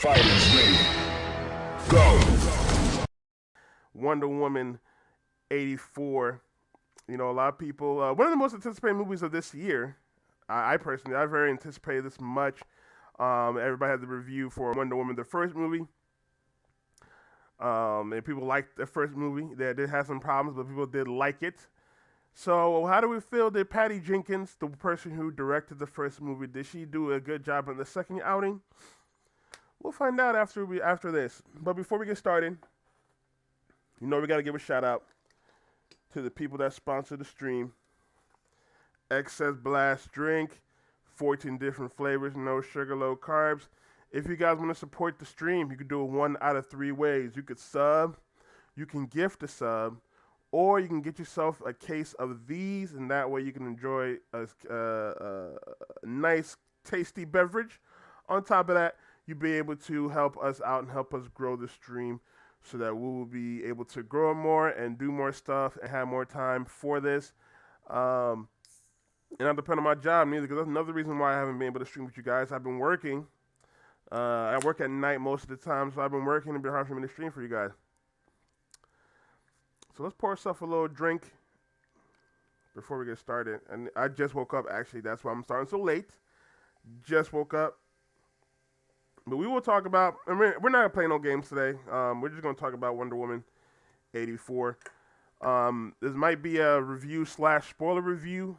Fighters ready. Go. Wonder Woman 84. You know, a lot of people, one of the most anticipated movies of this year. I personally, I very anticipated this much. Everybody had the review for Wonder Woman, the first movie. And people liked the first movie. They did have some problems, but people did like it. So, how do we feel? Did Patty Jenkins, the person who directed the first movie, did she do a good job in the second outing? We'll find out after this. But before we get started, you know we got to give a shout out to the people that sponsor the stream. Excess Blast Drink, 14 different flavors, no sugar, low carbs. If you guys want to support the stream, you can do it one out of three ways. You could sub, you can gift a sub, or you can get yourself a case of these, and that way you can enjoy a nice, tasty beverage. On top of that, you'll be able to help us out and help us grow the stream so that we will be able to grow more and do more stuff and have more time for this. And I depend on my job neither, because that's another reason why I haven't been able to stream with you guys. I've been working. I work at night most of the time, so I've been working. It's been hard for me to stream for you guys. So let's pour ourselves a little drink before we get started. And I just woke up, actually. That's why I'm starting so late. Just woke up. But we will talk about, I mean, we're not playing no games today. We're just going to talk about Wonder Woman 84. This might be a review / spoiler review.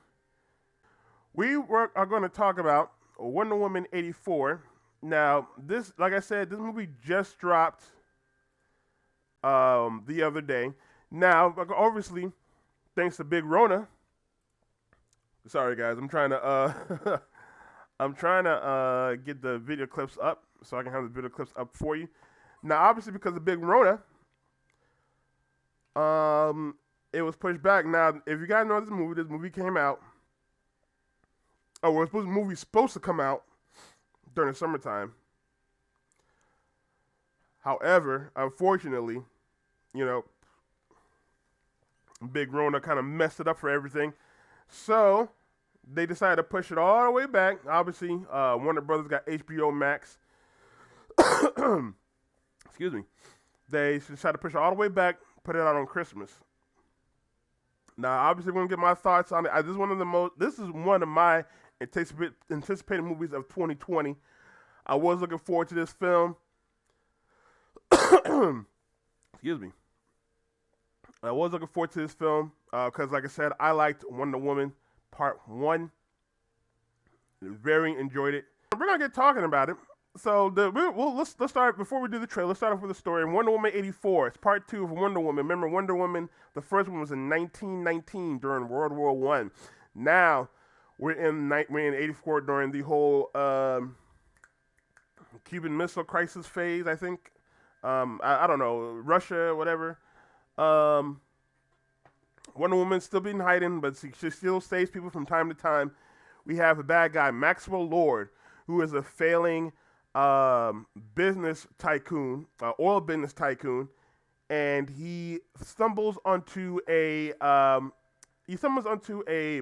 We are going to talk about Wonder Woman 84. Now, this, like I said, this movie just dropped the other day. Now, obviously, thanks to Big Rona. Sorry, guys, I'm trying to get the video clips up so I can have the video clips up for you. Now, obviously, because of Big Rona, it was pushed back. Now, if you guys know this movie came out. Oh, well, the movie's supposed to come out during the summertime. However, unfortunately, you know, Big Rona kind of messed it up for everything. So they decided to push it all the way back. Obviously, Warner Brothers got HBO Max. Excuse me. They decided to push it all the way back, put it out on Christmas. Now, obviously, we're gonna get my thoughts on it. This is one of my anticipated movies of 2020. I was looking forward to this film. Excuse me. I was looking forward to this film because, like I said, I liked Wonder Woman Part 1. Very enjoyed it. We're going to get talking about it. So let's start, before we do the trailer, let's start off with the story. Wonder Woman 84. It's Part 2 of Wonder Woman. Remember, Wonder Woman, the first one was in 1919 during World War I. Now, we're in 84 during the whole Cuban Missile Crisis phase, I think. I don't know, Russia, whatever. Wonder Woman's still being hiding, but she still saves people from time to time. We have a bad guy, Maxwell Lord, who is a failing business tycoon, oil business tycoon, and he stumbles onto a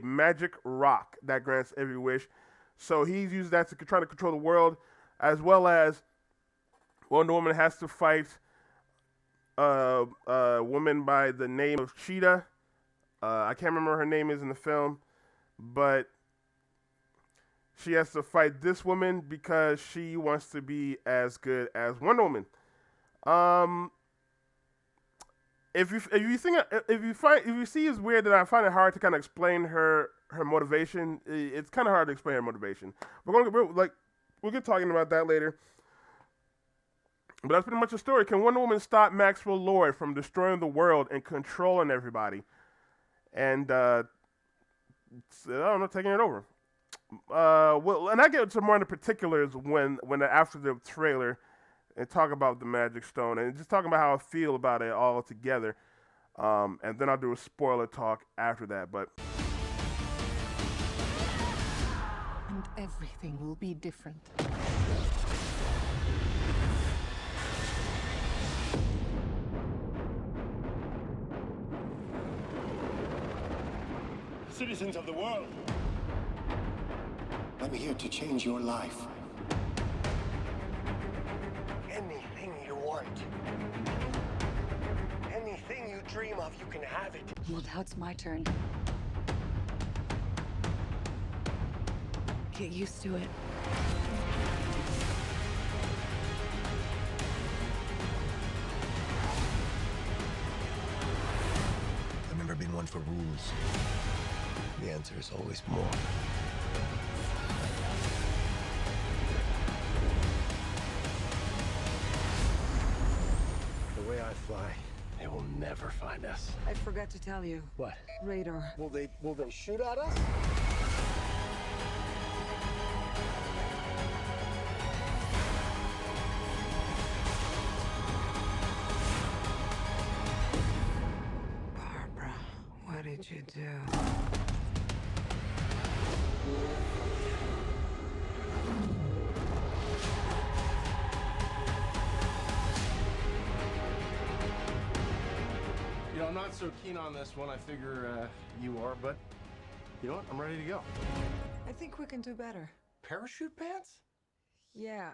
magic rock that grants every wish. So he's used that to try to control the world, as well as Wonder Woman has to fight a woman by the name of Cheetah. I can't remember her name is in the film, but she has to fight this woman because she wants to be as good as Wonder Woman. If you see it's weird that I find it hard to kind of explain her motivation, it's kind of hard to explain her motivation. We'll get talking about that later. But that's pretty much the story. Can Wonder Woman stop Maxwell Lord from destroying the world and controlling everybody? And, I don't know, taking it over. And I get to more in the particulars when after the trailer and talk about the Magic Stone and just talking about how I feel about it all together. And then I'll do a spoiler talk after that. But and everything will be different. Citizens of the world, I'm here to change your life. Anything you want. Anything you dream of, you can have it. Well, now it's my turn. Get used to it. I've never been one for rules. The answer is always more. The way I fly, they will never find us. I forgot to tell you. What? Radar. Will they shoot at us? Barbara, what did you do? You know, I'm not so keen on this one. I figure you are, but you know what? I'm ready to go. I think we can do better. Parachute pants? Yeah,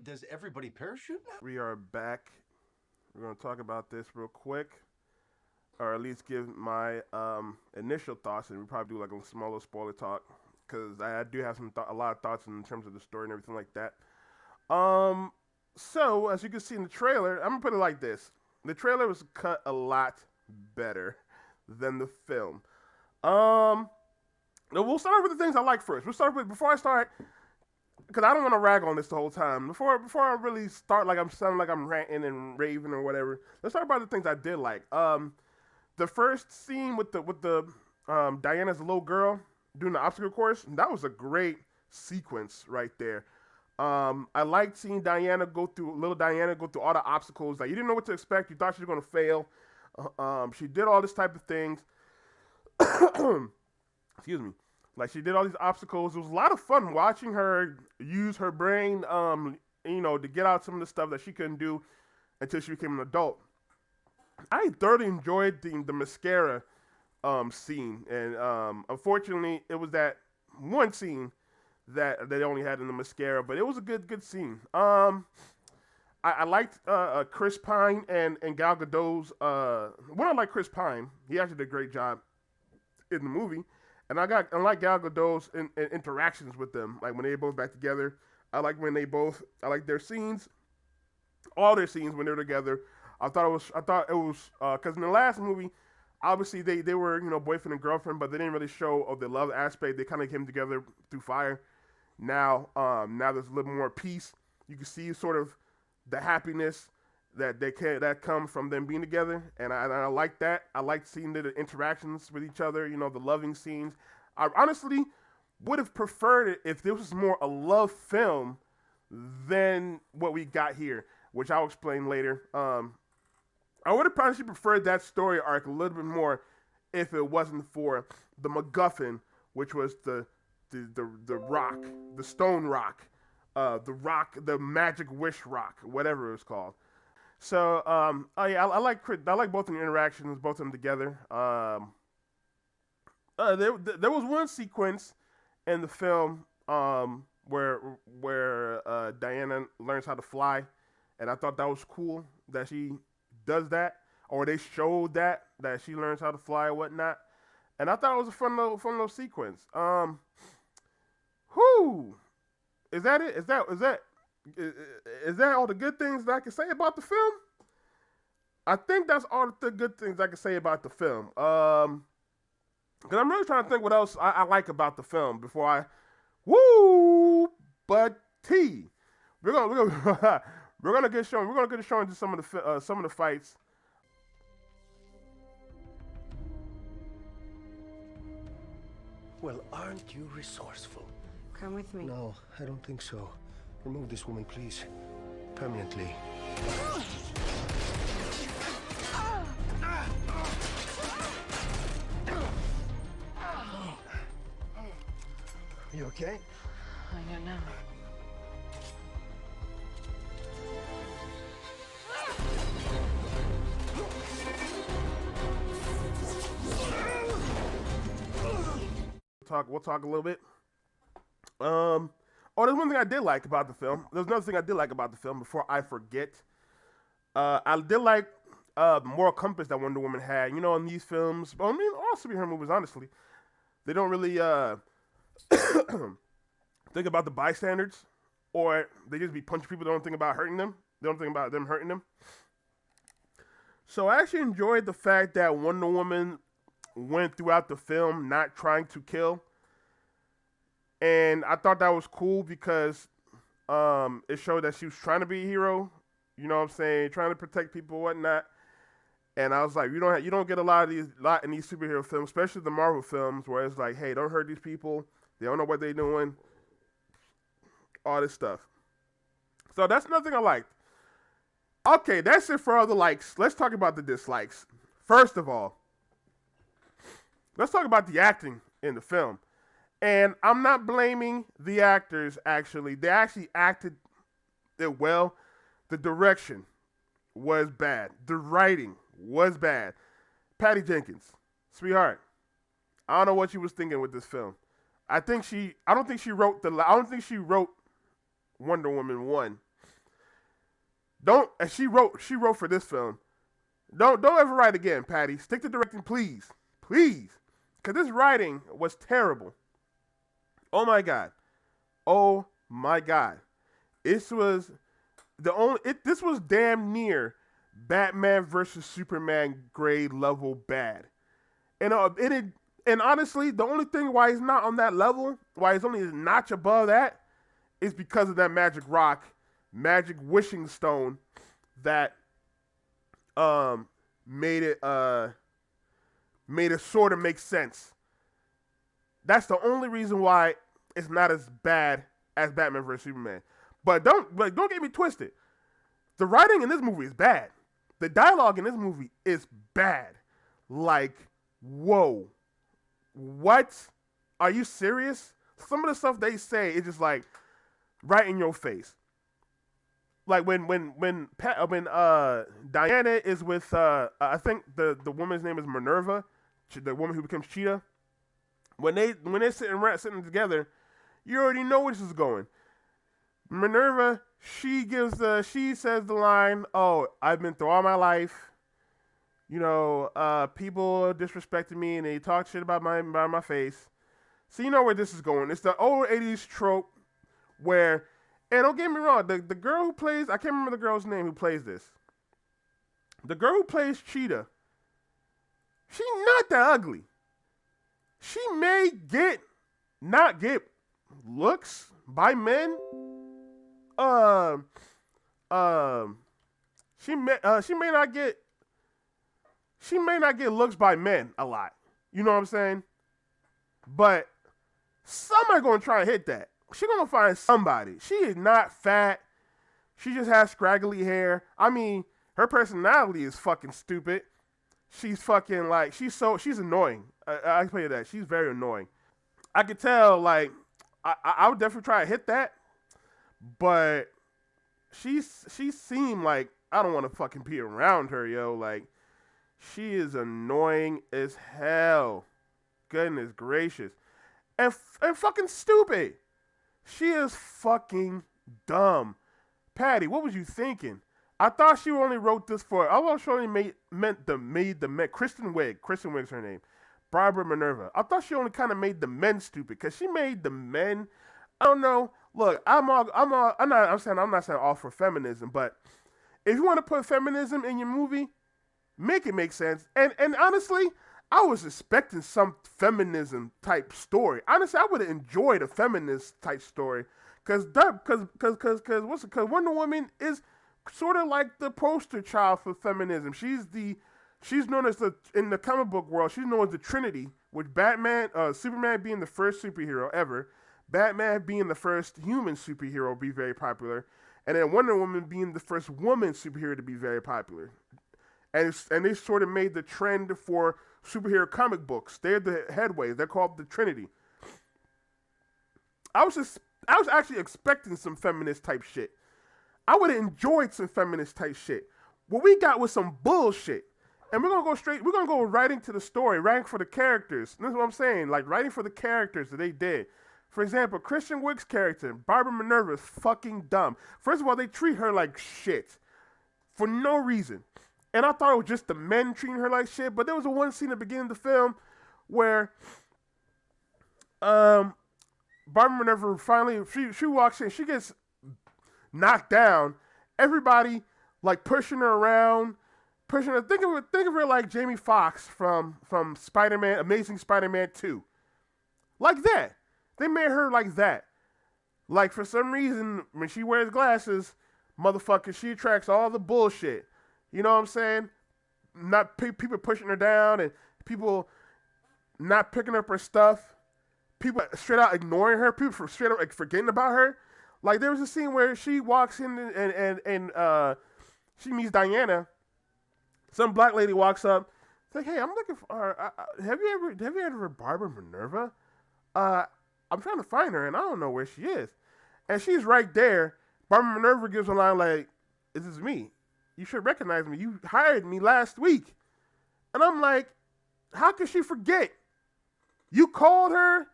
Does everybody parachute now? We are back. We're going to talk about this real quick, or at least give my initial thoughts, and we probably do like a small little spoiler talk, because I do have a lot of thoughts in terms of the story and everything like that. So, as you can see in the trailer, I'm going to put it like this. The trailer was cut a lot better than the film. We'll start with the things I like first. Before I start, because I don't want to rag on this the whole time. Before I really start, like I'm sounding like I'm ranting and raving or whatever. Let's talk about the things I did like. The first scene with the Diana's little girl doing the obstacle course, that was a great sequence right there. I liked seeing little Diana go through all the obstacles. Like, you didn't know what to expect. You thought she was going to fail. She did all this type of things. Excuse me. Like, she did all these obstacles. It was a lot of fun watching her use her brain, to get out some of the stuff that she couldn't do until she became an adult. I thoroughly enjoyed the mascara scene. And unfortunately, it was that one scene that they only had in the mascara, but it was a good scene. I liked Chris Pine and Gal Gadot's. I like Chris Pine. He actually did a great job in the movie, and I like Gal Gadot's interactions with them. Like when they both back together. I like their scenes, all their scenes when they're together. I thought it was because in the last movie, obviously they were boyfriend and girlfriend, but they didn't really show the love aspect. They kind of came together through fire. Now there's a little more peace. You can see sort of the happiness that comes from them being together, and I like that. I like seeing the interactions with each other. The loving scenes. I honestly would have preferred it if this was more a love film than what we got here, which I'll explain later. I would have probably preferred that story arc a little bit more if it wasn't for the MacGuffin, which was the rock, the stone rock, the magic wish rock, whatever it was called. So, I like both of the interactions, both of them together. There was one sequence in the film where Diana learns how to fly, and I thought that was cool that she does that, or they showed that she learns how to fly or whatnot, and I thought it was a fun little sequence. Is that it? Is that all the good things that I can say about the film? I think that's all the good things I can say about the film. Because I'm really trying to think what else I like about the film before I. But we're gonna get shown. We're gonna get shown into some of the fights. Well, aren't you resourceful? Come with me. No, I don't think so. Remove this woman, please. Permanently. You okay? I don't know. We'll talk a little bit. Oh, there's one thing I did like about the film. There's another thing I did like about the film before I forget. I did like the moral compass that Wonder Woman had. You know, in these films, I mean, all superhero movies, honestly, they don't really think about the bystanders, or they just be punching people. They don't think about hurting them. They don't think about them hurting them. So I actually enjoyed the fact that Wonder Woman went throughout the film not trying to kill. And I thought that was cool because it showed that she was trying to be a hero. You know what I'm saying? Trying to protect people, whatnot. And I was like, you don't get a lot in these superhero films, especially the Marvel films, where it's like, hey, don't hurt these people. They don't know what they're doing. All this stuff. So that's another thing I liked. Okay, that's it for all the likes. Let's talk about the dislikes. First of all, let's talk about the acting in the film. And I'm not blaming the actors, actually. They actually acted it well. The direction was bad. The writing was bad. Patty Jenkins, sweetheart, I don't know what she was thinking with this film. I don't think she wrote Wonder Woman 1. She wrote for this film. Don't ever write again, Patty. Stick to directing, please. Please. Because this writing was terrible. Oh my God. Oh my God. This was damn near Batman versus Superman grade level bad. And and honestly, the only thing why he's not on that level, why he's only a notch above that, is because of that magic rock, magic wishing stone that made it sort of make sense. That's the only reason why it's not as bad as Batman vs Superman. But don't get me twisted. The writing in this movie is bad. The dialogue in this movie is bad. Like, whoa. What? Are you serious? Some of the stuff they say is just like right in your face. Like when Diana is with I think the woman's name is Minerva, the woman who becomes Cheetah. When they're sitting together, you already know where this is going. Minerva, she says the line, "Oh, I've been through all my life. You know, people disrespected me and they talk shit about my face." So you know where this is going. It's the old 80s trope where, and don't get me wrong, the girl who plays, I can't remember the girl's name who plays this. The girl who plays Cheetah, she's not that ugly. She may not get looks by men. She may not get looks by men a lot. You know what I'm saying? But somebody gonna try and hit that. She gonna find somebody. She is not fat. She just has scraggly hair. I mean, her personality is fucking stupid. She's fucking like, she's annoying. I can tell you that. She's very annoying. I could tell, like, I would definitely try to hit that. But she seemed like, I don't want to fucking be around her, yo. Like, she is annoying as hell. Goodness gracious. And fucking stupid. She is fucking dumb. Patty, what was you thinking? I thought she only wrote this for, I thought she only made the men, Kristen Wiig's her name. Barbara Minerva. I thought she only kind of made the men stupid, because she made the men, I don't know. Look, I'm not saying all for feminism, but if you want to put feminism in your movie, make it make sense. And honestly, I was expecting some feminism type story. Honestly, I would have enjoyed a feminist type story, because Wonder Woman is sort of like the poster child for feminism. She's known as in the comic book world, she's known as the Trinity, with Superman being the first superhero ever, Batman being the first human superhero be very popular, and then Wonder Woman being the first woman superhero to be very popular. And they sort of made the trend for superhero comic books. They're the headways. They're called the Trinity. I was actually expecting some feminist type shit. I would have enjoyed some feminist type shit. What we got was some bullshit. And we're gonna go writing to the story, writing for the characters. This is what I'm saying, like writing for the characters that they did. For example, Christian Wiig's character, Barbara Minerva, is fucking dumb. First of all, they treat her like shit for no reason. And I thought it was just the men treating her like shit, but there was a one scene at the beginning of the film where Barbara Minerva finally, she walks in, she gets knocked down. Everybody like pushing her around, pushing her. Think of her like Jamie Foxx from Spider-Man, Amazing Spider-Man 2. Like that. They made her like that. Like for some reason, when she wears glasses, motherfucker, she attracts all the bullshit. You know what I'm saying? Not people pushing her down and people not picking up her stuff. People straight out ignoring her. People straight up like, forgetting about her. Like there was a scene where she walks in and she meets Diana. Some black lady walks up. It's like, hey, I'm looking for. Have you ever heard of Barbara Minerva? I'm trying to find her and I don't know where she is. And she's right there. Barbara Minerva gives a line like, "This is me. You should recognize me. You hired me last week." And I'm like, how could she forget? You called her.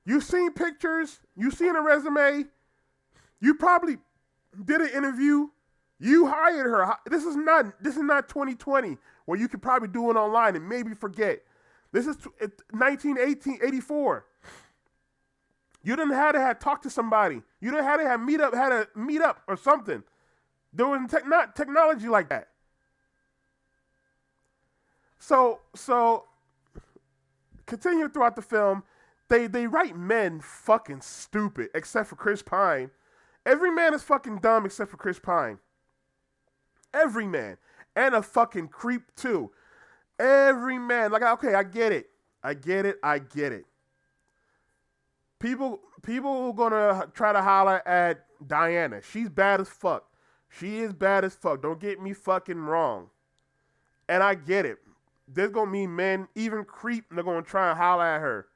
You seen pictures. You seen a resume. You probably did an interview. You hired her. This is not 2020 where you could probably do it online and maybe forget. This is 1984. You didn't have to have talked to somebody. You didn't have to have meet up or something. There was not technology like that. So continue throughout the film, they write men fucking stupid, except for Chris Pine. Every man is fucking dumb except for Chris Pine. Every man. And a fucking creep too. Every man. Like, okay, I get it. People are gonna try to holler at Diana. She's bad as fuck. She is bad as fuck. Don't get me fucking wrong. And I get it. There's gonna be men, even creep, and they're gonna try and holler at her.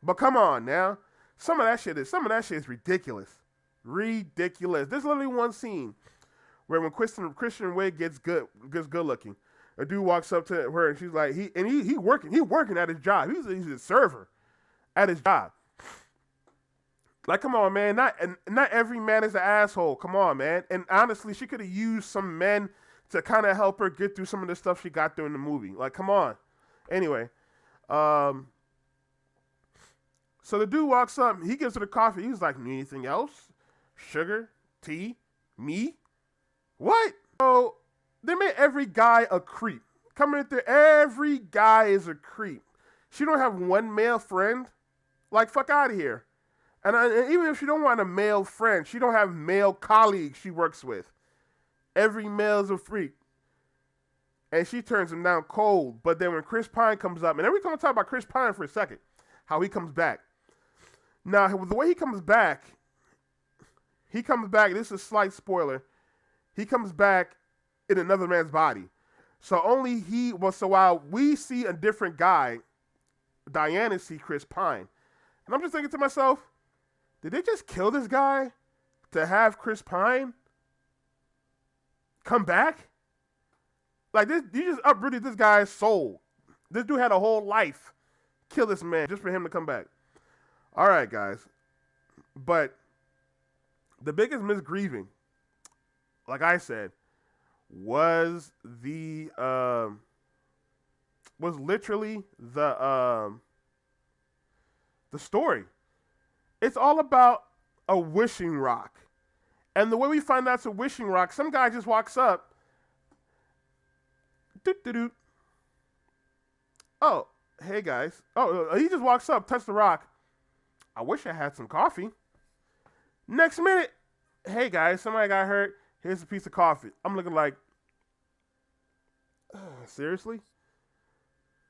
But come on now. Some of that shit is ridiculous. Ridiculous. There's literally one scene where when Christian Wiig gets good looking, a dude walks up to her and she's like, he working at his job. He's a server at his job. Like, come on, man. Not every man is an asshole. Come on, man. And honestly, she could have used some men to kind of help her get through some of the stuff she got through in the movie. Like, come on. Anyway, so the dude walks up. He gives her the coffee. He's like, "Need anything else? Sugar? Tea? Me? What?" So they made every guy a creep. Coming in there, every guy is a creep. She don't have one male friend. Like, fuck out of here. And even if she don't want a male friend, she don't have male colleagues she works with. Every male's a freak. And she turns him down cold. But then when Chris Pine comes up, and then we're going to talk about Chris Pine for a second, how he comes back. Now, the way he comes back, this is a slight spoiler, he comes back in another man's body. So while we see a different guy, Diana see Chris Pine. And I'm just thinking to myself, did they just kill this guy to have Chris Pine come back? Like, this, you just uprooted this guy's soul. This dude had a whole life. Kill this man just for him to come back. All right, guys. But the biggest misgrieving, like I said, was literally the story. It's all about a wishing rock. And the way we find out it's a wishing rock, some guy just walks up. Doot. Oh, hey guys. Oh, he just walks up, touch the rock. I wish I had some coffee. Next minute, hey guys, somebody got hurt. Here's a piece of coffee. I'm looking like, seriously?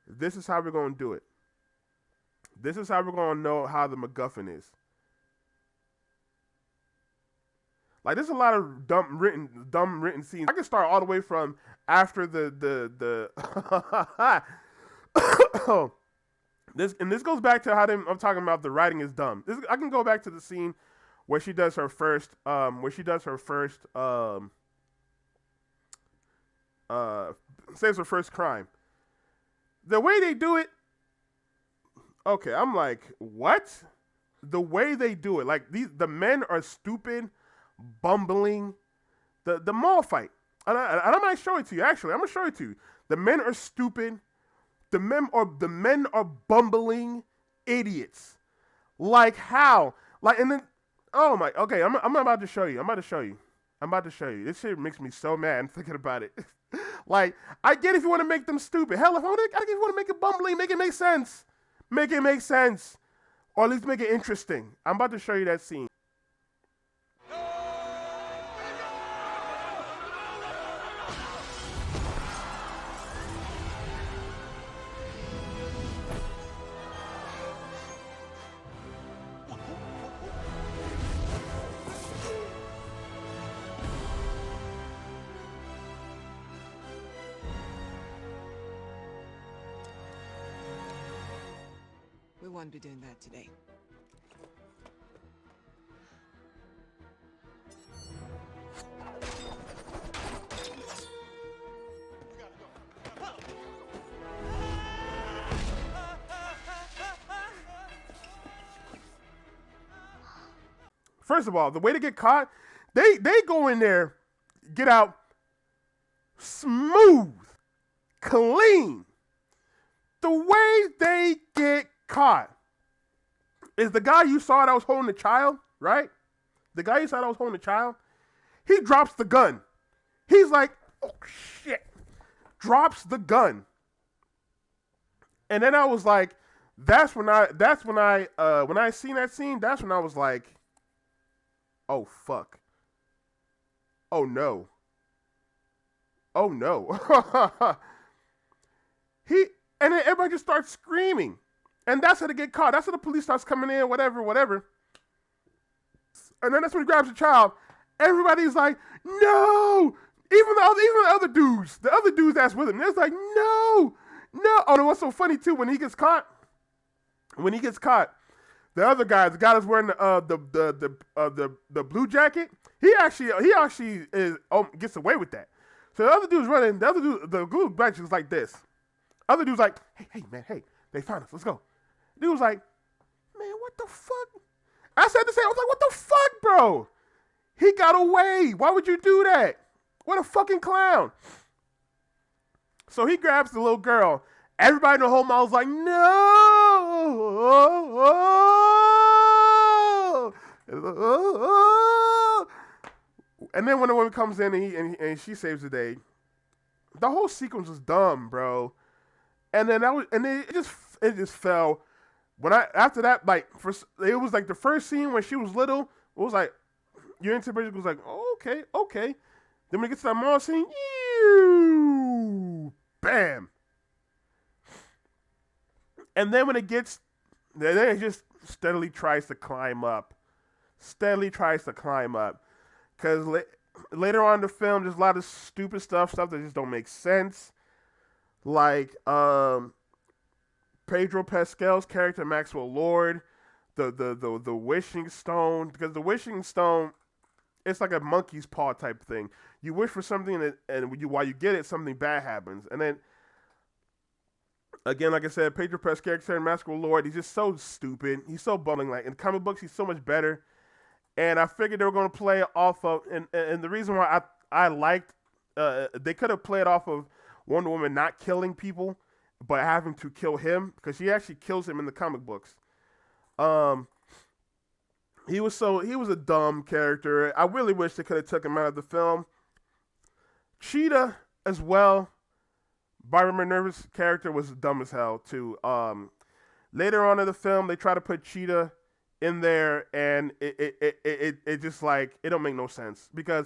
This is how we're going to do it. This is how we're going to know how the MacGuffin is. Like, there's a lot of dumb written scenes. I can start all the way from after the this goes back to how I'm talking about the writing is dumb. I can go back to the scene where she does her first saves her first crime. The way they do it, okay, I'm like, what? the way they do it, like the men are stupid, bumbling. The mall fight, and I might show it to you. Actually, I'm gonna show it to you. The men are stupid. The men are bumbling idiots. Like how? Like and then oh my. Okay, I'm about to show you. I'm about to show you. I'm about to show you. This shit makes me so mad. I'm thinking about it. Like I get if you want to make them stupid. Hell, if I get if you want to make it bumbling, make it make sense. Make it make sense, or at least make it interesting. I'm about to show you that scene. We won't be doing that today. First of all, the way to get caught, they go in there, get out smooth, clean. The way they get caught is the guy you saw that was holding the child, right? The guy you saw that was holding the child, he drops the gun. He's like, oh shit, drops the gun. And then I was like, when I seen that scene, that's when I was like, oh fuck. Oh no. Oh no. And then everybody just starts screaming. And that's how they get caught. That's how the police starts coming in, whatever. And then that's when he grabs the child. Everybody's like, no! Even the other dudes that's with him, they're like, no! Oh, and what's so funny too, when he gets caught, the other guy, the guy that's wearing the blue jacket, he actually gets away with that. So the other dude's running, the blue jacket is like this. Other dude's like, hey man, they found us, let's go. Dude was like, man, what the fuck? I said the same, I was like, what the fuck, bro? He got away. Why would you do that? What a fucking clown. So he grabs the little girl. Everybody in the whole mall was like, no. And then when the woman comes in and she saves the day, the whole sequence was dumb, bro. And then it just fell. After that, like it was like the first scene when she was little. It was like your anticipation was like, oh, okay. Then when it gets to that mall scene, bam. And then when it gets, then it just steadily tries to climb up. Because later on in the film, there's a lot of stupid stuff that just don't make sense. Like Pedro Pascal's character Maxwell Lord, the wishing stone, because the wishing stone, it's like a monkey's paw type thing. You wish for something, and while you get it, something bad happens. And then again, like I said, Pedro Pascal's character Maxwell Lord, he's just so stupid. He's so bumbling. Like in comic books, he's so much better. And I figured they were going to play off of, and the reason why I liked, they could have played off of Wonder Woman not killing people, but having to kill him, because she actually kills him in the comic books. He was a dumb character. I really wish they could have took him out of the film. Cheetah as well. Barbara Minerva's character was dumb as hell too. Later on in the film, they try to put Cheetah in there, and it just like it don't make no sense, because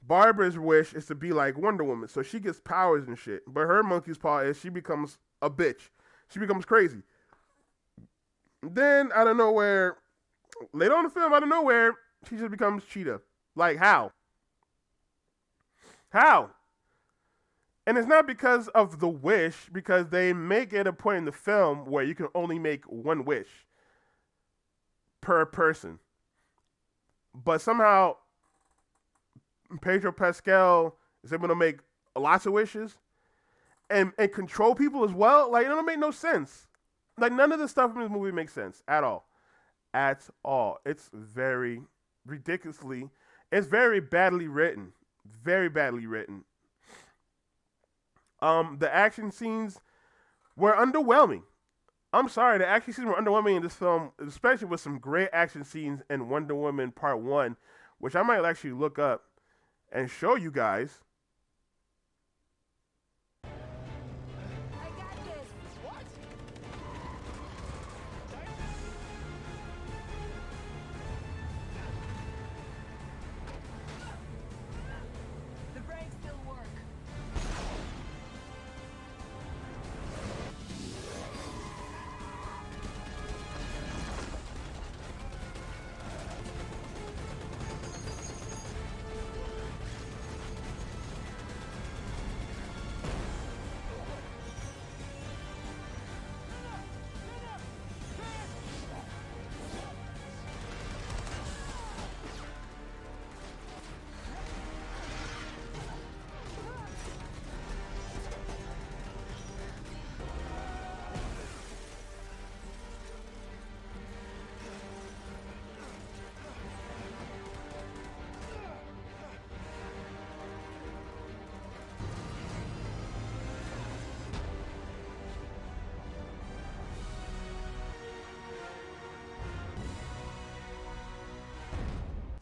Barbara's wish is to be like Wonder Woman, so she gets powers and shit. But her monkey's paw is she becomes a bitch. She becomes crazy. Then out of nowhere, later on in the film, out of nowhere, she just becomes Cheetah. Like how? How? And it's not because of the wish, because they make it a point in the film where you can only make one wish per person. But somehow Pedro Pascal is able to make lots of wishes and control people as well. Like, it don't make no sense. Like, none of the stuff in this movie makes sense at all. at all. It's very ridiculously, it's very badly written, very badly written. The action scenes were underwhelming. I'm sorry, the action scenes were underwhelming in this film, especially with some great action scenes in Wonder Woman Part One, which I might actually look up and show you guys. The brakes still work.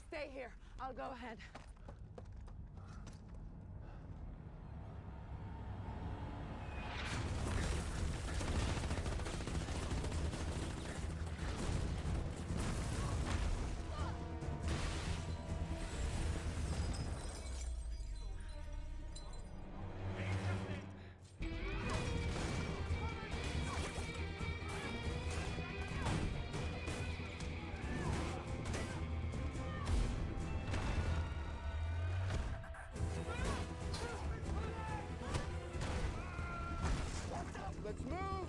Stay here. I'll go ahead. Let's move!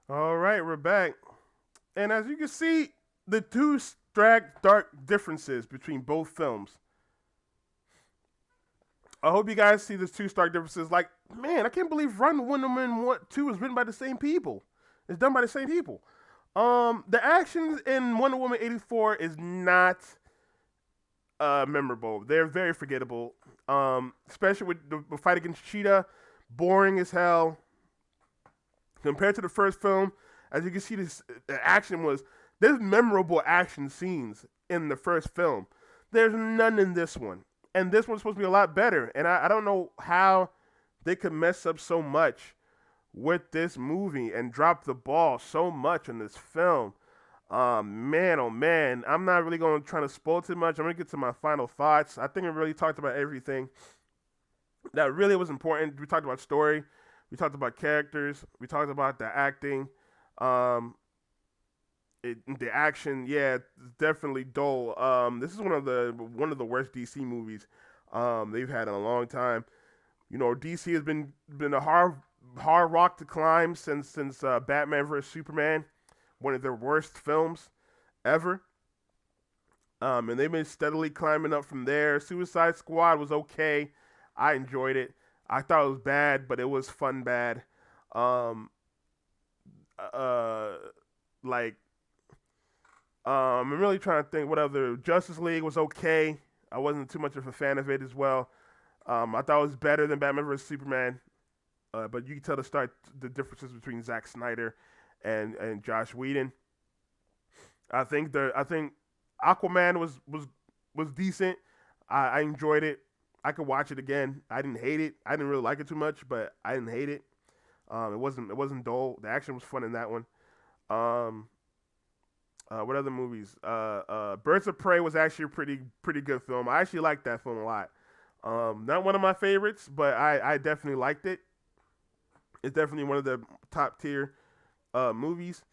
All right, we're back. And as you can see, the two stark differences between both films. I hope you guys see the two stark differences. Like, man, I can't believe Run Wonder Woman 2 is written by the same people. It's done by the same people. The actions in Wonder Woman 84 is not memorable. They're very forgettable. Especially with the fight against Cheetah, boring as hell. Compared to the first film, as you can see, the action was there's memorable action scenes in the first film. There's none in this one, and this one's supposed to be a lot better. And I don't know how they could mess up so much with this movie and drop the ball so much in this film. Man, oh man, I'm not really going to try to spoil too much. I'm going to get to my final thoughts. I think I really talked about everything that really was important. We talked about story. We talked about characters. We talked about the acting. Um, the action, yeah, it's definitely dull. This is one of the worst DC movies they've had in a long time. You know, DC has been a hard rock to climb since Batman vs Superman, one of their worst films ever. And they've been steadily climbing up from there. Suicide Squad was okay. I enjoyed it. I thought it was bad, but it was fun bad. Um, uh, like, I'm really trying to think what other Justice League was okay. I wasn't too much of a fan of it as well. I thought it was better than Batman vs Superman, but you can tell the differences between Zack Snyder and Josh Whedon. I think Aquaman was decent. I enjoyed it. I could watch it again. I didn't hate it. I didn't really like it too much, but I didn't hate it. It wasn't dull. The action was fun in that one. Um, what other movies? Birds of Prey was actually a pretty good film. I actually liked that film a lot. Not one of my favorites, but I definitely liked it. It's definitely one of the top tier movies.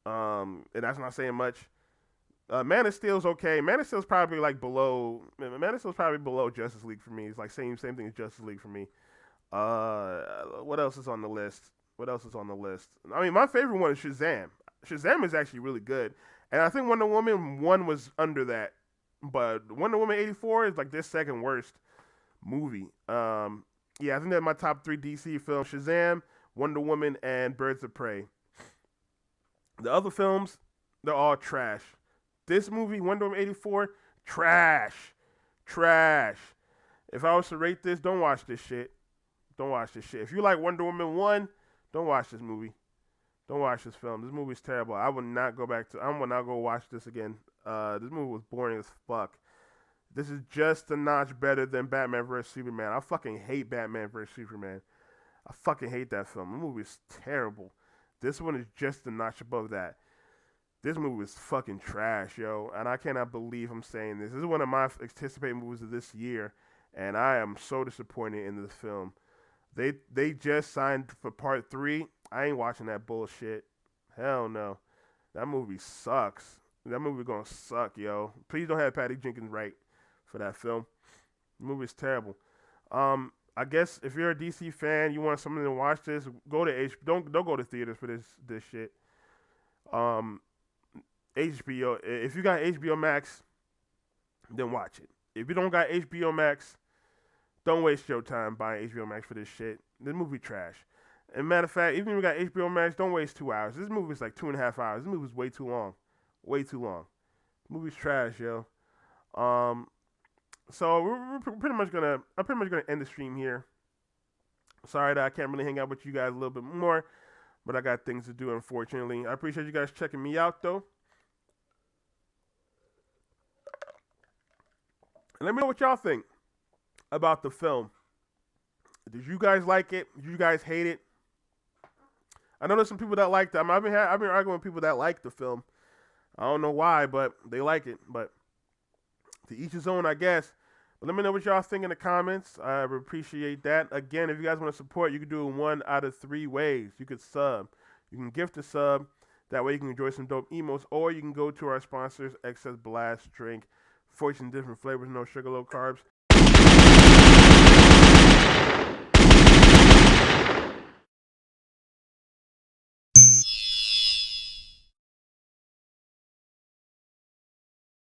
And that's not saying much. Man of Steel's okay. Man of Steel's probably like below. Man of Steel's probably below Justice League for me. It's like same thing as Justice League for me. What else is on the list? What else is on the list? I mean, my favorite one is Shazam. Shazam is actually really good, and I think Wonder Woman 1 was under that, but Wonder Woman 84 is like their second worst movie. Yeah, I think they're my top 3 DC films: Shazam, Wonder Woman, and Birds of Prey. The other films, they're all trash. This movie, Wonder Woman 84, trash. Trash. If I was to rate this, don't watch this shit. Don't watch this shit. If you like Wonder Woman 1, don't watch this movie. Don't watch this film. This movie is terrible. I will not go watch this again. This movie was boring as fuck. This is just a notch better than Batman vs. Superman. I fucking hate Batman vs. Superman. I fucking hate that film. The movie is terrible. This one is just a notch above that. This movie is fucking trash, yo. And I cannot believe I'm saying this. This is one of my anticipated movies of this year. And I am so disappointed in this film. They just signed for part 3. I ain't watching that bullshit. Hell no. That movie sucks. That movie gonna suck, yo. Please don't have Patty Jenkins right for that film. The movie's terrible. I guess if you're a DC fan, you want something to watch this, go to don't go to theaters for this shit. HBO. If you got HBO Max, then watch it. If you don't got HBO Max, don't waste your time buying HBO Max for this shit. This movie trash. And matter of fact, even if you got HBO Max, don't waste 2 hours. This movie's like 2.5 hours. This movie's way too long. Way too long. This movie's trash, yo. So I'm pretty much gonna end the stream here. Sorry that I can't really hang out with you guys a little bit more, but I got things to do, unfortunately. I appreciate you guys checking me out, though. And let me know what y'all think about the film. Did you guys like it? Did you guys hate it? I know there's some people that liked it. I've been arguing with people that like the film. I don't know why, but they like it. But to each his own, I guess. But let me know what y'all think in the comments. I would appreciate that. Again, if you guys want to support, you can do it 1 out of 3 ways. You could sub. You can gift a sub. That way you can enjoy some dope emotes. Or you can go to our sponsors, Excess Blast Drink. 14 different flavors, no sugar, low carbs.